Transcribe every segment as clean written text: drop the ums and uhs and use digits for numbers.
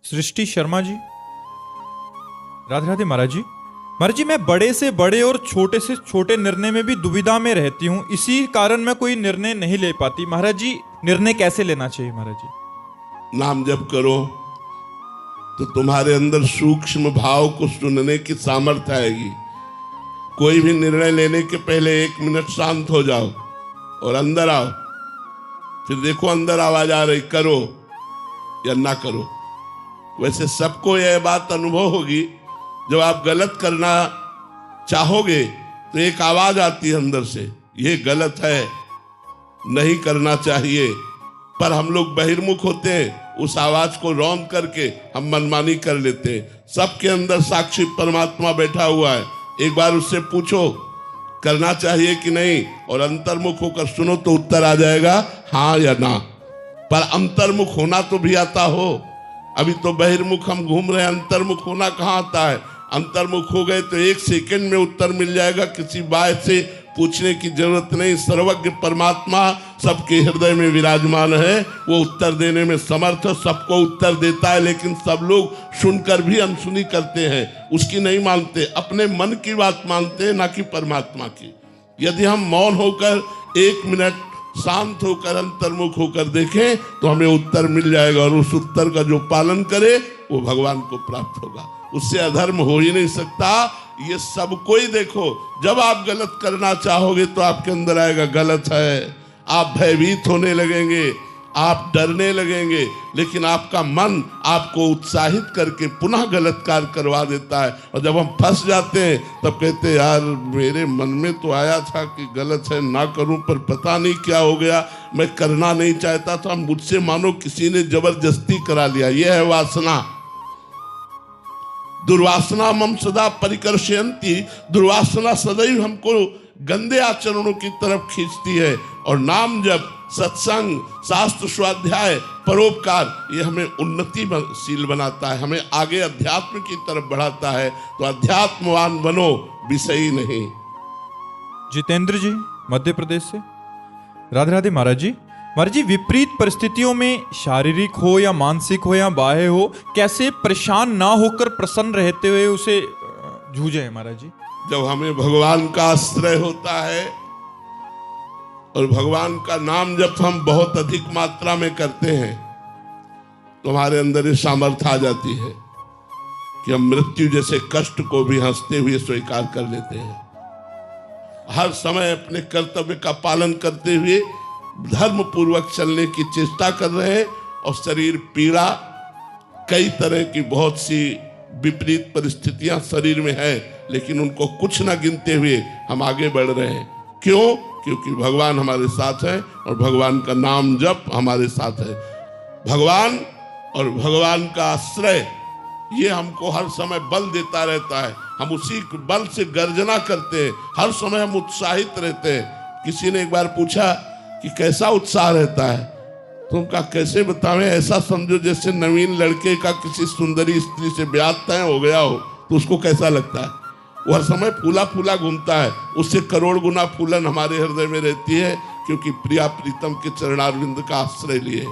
सृष्टि शर्मा जी। राधे राधे महाराज जी। महाराज जी, मैं बड़े से बड़े और छोटे से छोटे निर्णय में भी दुविधा में रहती हूँ, इसी कारण मैं कोई निर्णय नहीं ले पाती। महाराज जी, निर्णय कैसे लेना चाहिए महाराज जी? नाम जप करो तो तुम्हारे अंदर सूक्ष्म भाव को सुनने की सामर्थ्य आएगी। कोई भी निर्णय लेने के पहले 1 मिनट शांत हो जाओ और अंदर आओ, फिर देखो अंदर आवाज आ रही, करो या ना करो। वैसे सबको यह बात अनुभव होगी, जब आप गलत करना चाहोगे तो एक आवाज आती है अंदर से, ये गलत है, नहीं करना चाहिए। पर हम लोग बहिर्मुख होते हैं, उस आवाज को रौंद करके हम मनमानी कर लेते हैं। सबके अंदर साक्षी परमात्मा बैठा हुआ है, एक बार उससे पूछो करना चाहिए कि नहीं, और अंतर्मुख होकर सुनो तो उत्तर आ जाएगा हाँ या ना। पर अंतर्मुख होना तो भी आता हो। अभी तो बहिर्मुख हम घूम रहे हैं, अंतर्मुख होना कहाँ आता है? अंतर्मुख हो गए तो 1 सेकंड में उत्तर मिल जाएगा, किसी बात से पूछने की जरूरत नहीं। सर्वज्ञ परमात्मा सबके हृदय में विराजमान है, वो उत्तर देने में समर्थ, सबको उत्तर देता है। लेकिन सब लोग सुनकर भी अनसुनी करते हैं, उसकी नहीं मानते, अपने मन की बात मानते हैं, ना कि परमात्मा की। यदि हम मौन होकर 1 मिनट शांत होकर अंतर्मुख होकर देखें तो हमें उत्तर मिल जाएगा, और उस उत्तर का जो पालन करे वो भगवान को प्राप्त होगा। उससे अधर्म हो ही नहीं सकता। ये सब कोई देखो, जब आप गलत करना चाहोगे तो आपके अंदर आएगा गलत है, आप भयभीत होने लगेंगे, आप डरने लगेंगे। लेकिन आपका मन आपको उत्साहित करके पुनः गलत कार्य करवा देता है। और जब हम फंस जाते हैं तब कहते हैं यार मेरे मन में तो आया था कि गलत है, ना करूं, पर पता नहीं क्या हो गया, मैं करना नहीं चाहता था, मुझसे मानो किसी ने जबरदस्ती करा लिया। यह है वासना। दुर्वासना मम सदा परिकर्षयन्ति। दुर्वासना सदैव हमको गंदे आचरणों की तरफ खींचती है। और नाम जप, सत्संग, शास्त्र स्वाध्याय, परोपकार, ये हमें उन्नतिशील बनाता है, हमें आगे अध्यात्म की तरफ बढ़ाता है। तो अध्यात्मवान बनो, विषयी नहीं। जितेंद्र जी, मध्य प्रदेश से। राधे राधे महाराज जी। महाराज जी, विपरीत परिस्थितियों में शारीरिक हो या मानसिक हो या बाह्य हो, कैसे परेशान ना होकर प्रसन्न रहते हुए उसे जूझे महाराज जी? जब हमें भगवान का आश्रय होता है और भगवान का नाम जब हम बहुत अधिक मात्रा में करते हैं तो हमारे अंदर ये सामर्थ्य आ जाती है कि हम मृत्यु जैसे कष्ट को भी हंसते हुए स्वीकार कर लेते हैं। हर समय अपने कर्तव्य का पालन करते हुए धर्म पूर्वक चलने की चेष्टा कर रहे हैं। और शरीर पीड़ा, कई तरह की बहुत सी विपरीत परिस्थितियां शरीर में है, लेकिन उनको कुछ ना गिनते हुए हम आगे बढ़ रहे हैं। क्यों? क्योंकि भगवान हमारे साथ है और भगवान का नाम जप हमारे साथ है। भगवान और भगवान का आश्रय ये हमको हर समय बल देता रहता है। हम उसी बल से गर्जना करते हैं, हर समय हम उत्साहित रहते हैं। किसी ने एक बार पूछा कि कैसा उत्साह रहता है, तो उनका कैसे बतावें, ऐसा समझो जैसे नवीन लड़के का किसी सुंदरी स्त्री से ब्याह तय हो गया हो, तो उसको कैसा लगता है? वो हर समय फूला फूला घूमता है, उससे करोड़ गुना फूलन हमारे हृदय में रहती है, क्योंकि प्रिया प्रीतम के चरणारविंद का आश्रय लिए।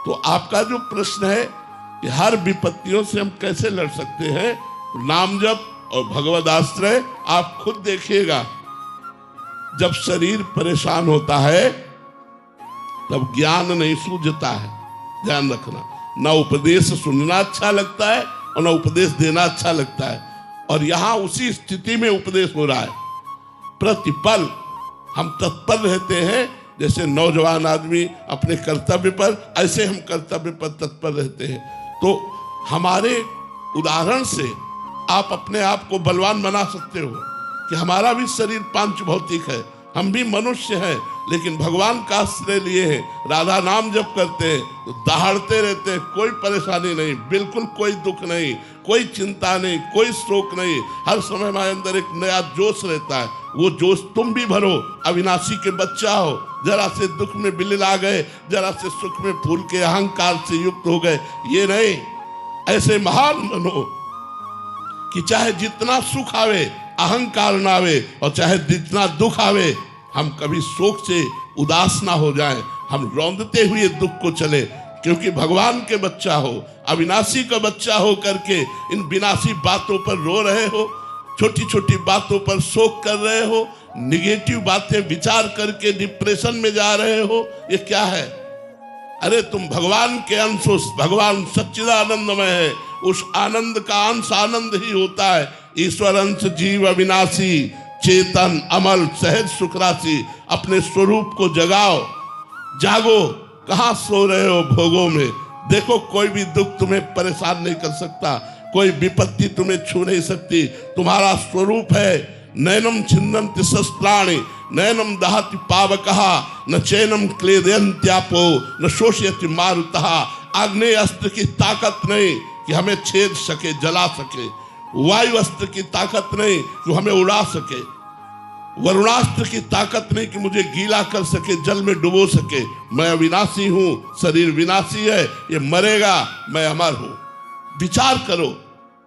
तो आपका जो प्रश्न है कि हर विपत्तियों से हम कैसे लड़ सकते हैं, नाम जप और भगवद आश्रय। आप खुद देखिएगा, जब शरीर परेशान होता है तब ज्ञान नहीं सूझता है। ध्यान रखना, ना उपदेश सुनना अच्छा लगता है और ना उपदेश देना अच्छा लगता है। और यहां उसी स्थिति में उपदेश हो रहा है। प्रतिपल हम तत्पर रहते हैं, जैसे नौजवान आदमी अपने कर्तव्य पर, ऐसे हम कर्तव्य पर तत्पर रहते हैं। तो हमारे उदाहरण से आप अपने आप को बलवान बना सकते हो कि हमारा भी शरीर पांच भौतिक है, हम भी मनुष्य हैं, लेकिन भगवान का आश्रय लिए हैं, राधा नाम जप करते हैं तो दहाड़ते रहते हैं। कोई परेशानी नहीं, बिल्कुल कोई दुख नहीं, कोई चिंता नहीं, कोई शोक नहीं। हर समय हमारे अंदर एक नया जोश रहता है। वो जोश तुम भी भरो। अविनाशी के बच्चा हो, जरा से दुख में बिलला गए, जरा से सुख में फूल के अहंकार से युक्त हो गए, ये नहीं। ऐसे महान बनो कि चाहे जितना सुख आवे अहंकार ना आवे, और चाहे जितना दुख आवे हम कभी शोक से उदास ना हो जाएं। हम रौंदते हुए दुख को चले, क्योंकि भगवान के बच्चा हो, अविनाशी का बच्चा हो करके इन विनाशी बातों पर रो रहे हो, छोटी छोटी बातों पर शोक कर रहे हो, निगेटिव बातें विचार करके डिप्रेशन में जा रहे हो, ये क्या है? अरे तुम भगवान के अंश हो, भगवान सच्चिदानंदमय है, उस आनंद का अंश आनंद ही होता है। ईश्वर अंश जीव अविनाशी, चेतन अमल सहज सुखराशि। अपने स्वरूप को जगाओ, जागो। कहां सो रहे हो भोगों में? देखो कोई भी दुख तुम्हें परेशान नहीं कर सकता, कोई विपत्ति तुम्हें छू नहीं सकती। तुम्हारा स्वरूप है नैनम छिन्नन्ति शस्त्राणि, नैनम दहति पावकः, न चैनम क्लेदयन्त्यापो, न शोषयति मारुतः। आग्नेय अस्त्र की ताकत नहीं कि हमें छेद सके, जला सके। वायु अस्त्र की ताकत नहीं कि हमें उड़ा सके। वरुणास्त्र की ताकत नहीं कि मुझे गीला कर सके, जल में डुबो सके। मैं अविनाशी हूं, शरीर विनाशी है, ये मरेगा, मैं अमर हूं। विचार करो,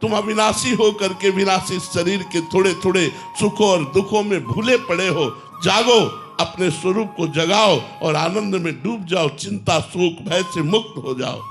तुम अविनाशी हो करके विनाशी शरीर के थोड़े थोड़े सुखों और दुखों में भूले पड़े हो। जागो, अपने स्वरूप को जगाओ और आनंद में डूब जाओ। चिंता शोक भय से मुक्त हो जाओ।